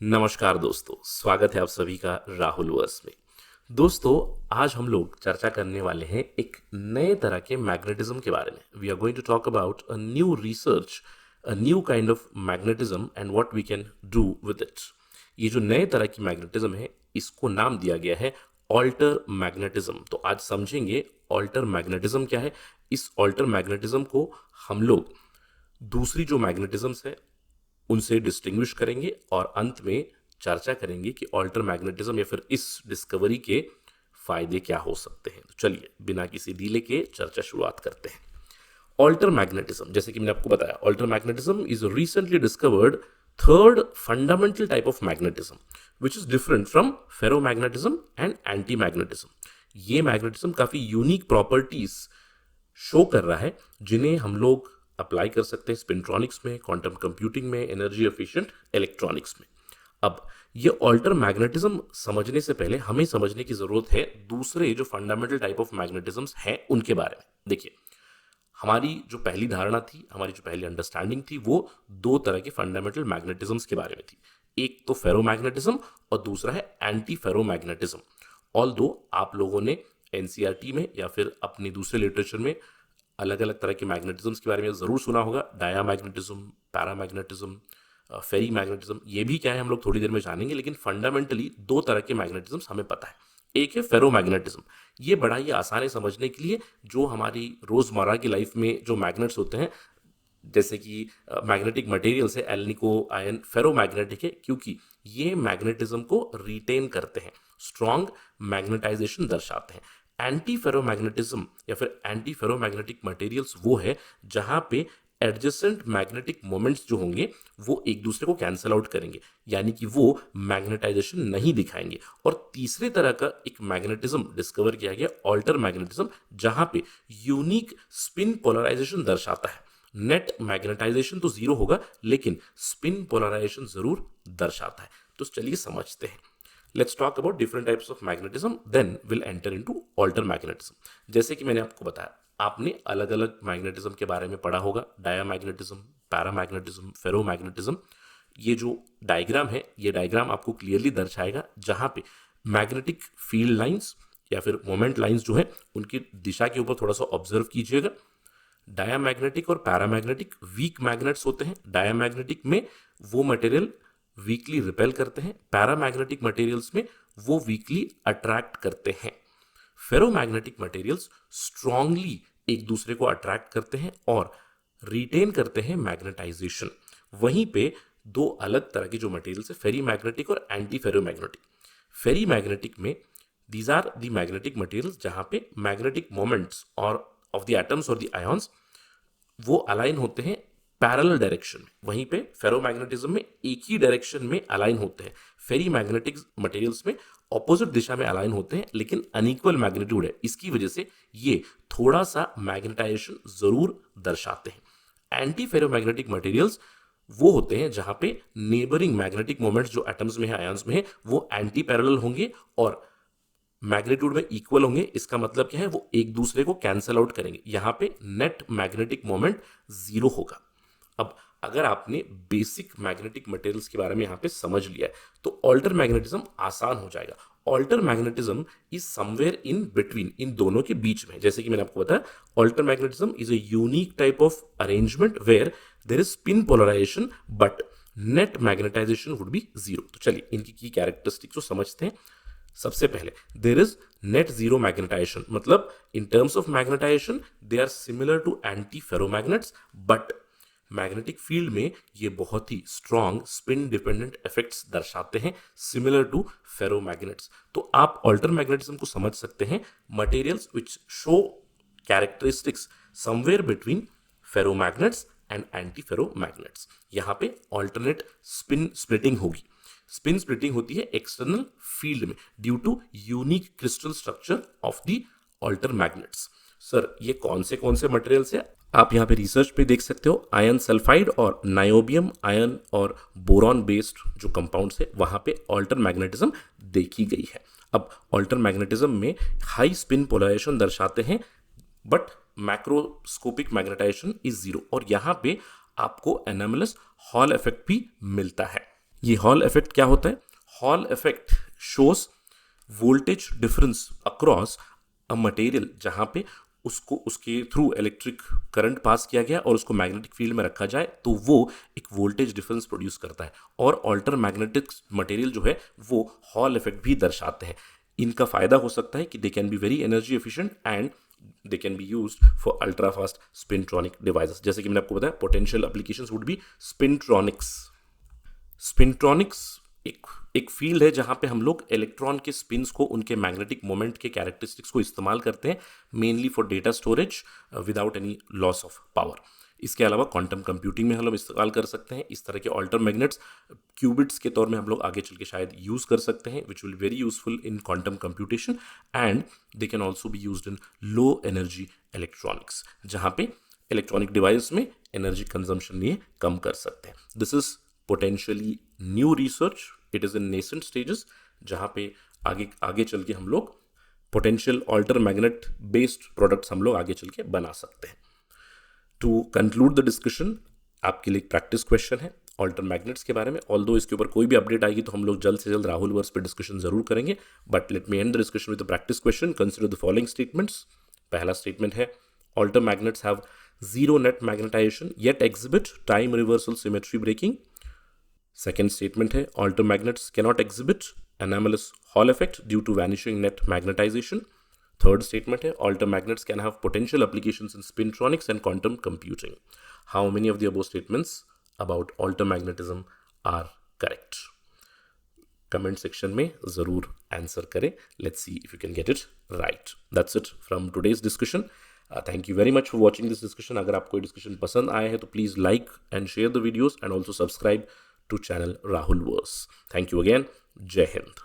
नमस्कार दोस्तों, स्वागत है आप सभी का राहुल वर्स में। दोस्तों, आज हम लोग चर्चा करने वाले हैं एक नए तरह के मैग्नेटिज्म के बारे में। We are going to talk about a new research, a new kind of magnetism and what we can do with it. ये जो नए तरह की मैग्नेटिज्म है, इसको नाम दिया गया है ऑल्टर मैग्नेटिज्म। तो आज समझेंगे ऑल्टर मैग्नेटिज्म क्या है। इस ऑल्टर मैग्नेटिज्म को हम लोग दूसरी जो मैग्नेटिज्म्स है उनसे डिस्टिंग्विश करेंगे और अंत में चर्चा करेंगे कि ऑल्टर मैग्नेटिज्म या फिर इस डिस्कवरी के फायदे क्या हो सकते हैं। तो चलिए बिना किसी डीले के चर्चा शुरुआत करते हैं। ऑल्टर मैग्नेटिज्म, जैसे कि मैंने आपको बताया, alter magnetism is recently discovered third fundamental type of magnetism which is different from ferromagnetism and anti magnetism. ये मैग्नेटिज्म काफी यूनिक प्रॉपर्टीज शो कर रहा है जिन्हें हम लोग अप्लाई कर सकते हैं स्पिनट्रॉनिक्स में, क्वांटम कंप्यूटिंग में, एनर्जी एफिशिएंट इलेक्ट्रॉनिक्स में। अब ये ऑल्टर मैग्नेटिज्म समझने से पहले हमें समझने की जरूरत है दूसरे जो फंडामेंटल टाइप ऑफ मैग्नेटिज्म्स हैं उनके बारे में। देखिए, हमारी जो पहली धारणा थी, हमारी जो पहली अंडरस्टैंडिंग थी, वो दो तरह के फंडामेंटल मैग्नेटिज्म्स के बारे में थी। एक तो फेरोमैग्नेटिज्म और दूसरा है एंटी फेरोमैग्नेटिज्म। ऑल्दो आप लोगों ने एनसीईआरटी में या फिर अपने दूसरे लिटरेचर में अलग अलग तरह के मैग्नेटिज्म्स के बारे में जरूर सुना होगा। डायामैग्नेटिज्म, पैरामैग्नेटिज्म, फेरी मैग्नेटिज्म, ये भी क्या है हम लोग थोड़ी देर में जानेंगे। लेकिन फंडामेंटली दो तरह के मैग्नेटिज्म्स हमें पता है। एक है फेरोमैग्नेटिज्म। ये बड़ा ही आसान है समझने के लिए। जो हमारी रोजमर्रा की लाइफ में जो मैग्नेट्स होते हैं, जैसे कि मैग्नेटिक मटेरियल्स है, एल्निको आयन फेरोमैग्नेटिक है क्योंकि ये मैग्नेटिज्म को रिटेन करते हैं, स्ट्रॉन्ग मैग्नेटाइजेशन दर्शाते हैं। एंटी फेरोमैग्नेटिज्म या फिर एंटी फेरोमैग्नेटिक मटेरियल्स वो है जहां पे एडजेसेंट मैग्नेटिक मोमेंट्स जो होंगे वो एक दूसरे को कैंसल आउट करेंगे, यानी कि वो मैग्नेटाइजेशन नहीं दिखाएंगे। और तीसरे तरह का एक मैग्नेटिज्म डिस्कवर किया गया, ऑल्टर मैग्नेटिज्म, जहां पे यूनिक स्पिन पोलराइजेशन दर्शाता है। नेट मैग्नेटाइजेशन तो जीरो होगा लेकिन स्पिन पोलराइजेशन जरूर दर्शाता है। तो चलिए समझते हैं। Let's talk about different types of magnetism, then we'll enter into alter magnetism. जैसे कि मैंने आपको बताया, आपने अलग अलग मैग्नेटिज्म के बारे में पढ़ा होगा। Diamagnetism, paramagnetism, ferromagnetism. ये जो डायग्राम है, ये डायग्राम आपको क्लियरली दर्शाएगा जहां पे मैग्नेटिक फील्ड लाइंस या फिर मोमेंट लाइंस जो है उनकी दिशा के ऊपर थोड़ा सा ऑब्जर्व कीजिएगा। डायामैग्नेटिक और पैरामैग्नेटिक वीक मैग्नेट्स होते हैं। डायामैग्नेटिक में वो मटेरियल वीकली रिपेल करते हैं, पैरामैग्नेटिक मटेरियल्स में वो वीकली अट्रैक्ट करते हैं। फेरोमैग्नेटिक मटेरियल्स स्ट्रांगली एक दूसरे को अट्रैक्ट करते हैं और रिटेन करते हैं मैग्नेटाइजेशन। वहीं पे दो अलग तरह की जो मटेरियल्स है, फेरी मैग्नेटिक और एंटी फेरोमैग्नेटिक। फेरी मैग्नेटिक में these are the magnetic materials जहां पे मैग्नेटिक मोमेंट्स और ऑफ द एटम्स और द आयंस वो अलाइन होते हैं पैरेलल डायरेक्शन में। वहीं पे फेरोमैग्नेटिज्म में एक ही डायरेक्शन में अलाइन होते हैं। फेरी मैग्नेटिक मटेरियल्स में ऑपोजिट दिशा में अलाइन होते हैं लेकिन अनइक्वल मैग्नीट्यूड है। इसकी वजह से ये थोड़ा सा मैग्नेटाइजेशन जरूर दर्शाते हैं। एंटी फेरोमैग्नेटिक मटेरियल्स वो होते हैं जहां पे नेबरिंग मैग्नेटिक मोमेंट्स जो एटम्स में है, आयंस में है, वो एंटी पैरेलल होंगे और मैग्नीट्यूड में इक्वल होंगे। इसका मतलब क्या है, वो एक दूसरे को कैंसल आउट करेंगे। यहां पे नेट मैग्नेटिक मोमेंट जीरो होगा। अब अगर आपने बेसिक मैग्नेटिक मटेरियल्स के बारे में यहां पे समझ लिया है तो ऑल्टर मैग्नेटिज्म आसान हो जाएगा। Alter magnetism is somewhere in between, इन दोनों के बीच में। जैसे कि मैंने आपको बताया, alter magnetism is a unique type of arrangement where there is spin polarization but net magnetization would be zero. तो चलिए इनकी की कैरेक्टरिस्टिक्स को समझते हैं। सबसे पहले there is net zero magnetization, मतलब in terms of magnetization they are similar to anti ferromagnets, but magnetic field में ये बहुत ही स्ट्रॉन्ग स्पिन डिपेंडेंट इफेक्ट्स दर्शाते हैं, सिमिलर टू फेरोमैग्नेट्स। तो आप ऑल्टर मैग्नेटिज्म को समझ सकते हैं, materials which show characteristics somewhere between ferromagnets and anti ferromagnets. यहां पे ऑल्टरनेट स्पिन स्प्लिटिंग होगी। स्पिन स्प्लिटिंग होती है एक्सटर्नल फील्ड में due to unique crystal structure of the alter magnets. Sir, ये कौन से मटेरियल्स है? आप यहाँ पे रिसर्च पे देख सकते हो, आयन सल्फाइड और नायोबियम आयन और बोरॉन बेस्ड जो कंपाउंड्स है वहां पे ऑल्टर मैग्नेटिज्म देखी गई है। अब ऑल्टर मैग्नेटिज्म में हाई स्पिन पोलराइजेशन दर्शाते हैं but macroscopic magnetization is zero. और यहाँ पे आपको एनामलस हॉल इफेक्ट भी मिलता है। ये हॉल इफेक्ट क्या होता है? Hall effect shows voltage difference across a material, जहां पे उसको उसके थ्रू इलेक्ट्रिक करंट पास किया गया और उसको मैग्नेटिक फील्ड में रखा जाए तो वो एक वोल्टेज डिफरेंस प्रोड्यूस करता है। और ऑल्टर मैग्नेटिक मटेरियल जो है वो हॉल इफेक्ट भी दर्शाते हैं। इनका फायदा हो सकता है कि they can be very energy efficient and they can be used for ultra fast spintronic devices. जैसे कि मैंने आपको बताया, potential applications would be spintronics. Spintronics एक फील्ड है जहां पे हम लोग इलेक्ट्रॉन के स्पिन्स को उनके मैग्नेटिक मोमेंट के कैरेक्टरिस्टिक्स को इस्तेमाल करते हैं, mainly for data storage without any loss of power. इसके अलावा क्वांटम कंप्यूटिंग में हम लोग इस्तेमाल कर सकते हैं। इस तरह के ऑल्टर मैग्नेट्स क्यूबिट्स के तौर में हम लोग आगे चल के शायद यूज कर सकते हैं, which will very useful in quantum computation and they can also be used in low energy electronics, जहां पे इलेक्ट्रॉनिक डिवाइस में एनर्जी कंजम्पशन ये कम कर सकते हैं। This is potentially new research, it is in nascent stages, जहां पे आगे चल के हम लोग potential alter magnet based products हम लोग आगे चल के बना सकते हैं। टू कंक्लूड द डिस्कशन, आपके लिए एक प्रैक्टिस क्वेश्चन है ऑल्टर मैग्नेट्स के बारे में। ऑल्दो इसके ऊपर कोई भी अपडेट आएगी तो हम लोग जल्द से जल्द राहुल वर्स पे डिस्कशन जरूर करेंगे, but let me end the discussion with the practice question. Consider the following statements. पहला स्टेटमेंट है, alter magnets have zero net magnetization yet exhibit time reversal symmetry breaking. Second statement है, alter magnets cannot exhibit anomalous Hall effect due to vanishing net magnetization. Third statement है, alter magnets can have potential applications in spintronics and quantum computing. How many of the above statements about alter magnetism are correct? Comment section में ज़रूर answer करें. Let's see if you can get it right. That's it from today's discussion. Thank you very much for watching this discussion. अगर आपको ये discussion पसंद आया है तो please like and share the videos and also subscribe to channel Rahul Verse. Thank you again. Jai Hind.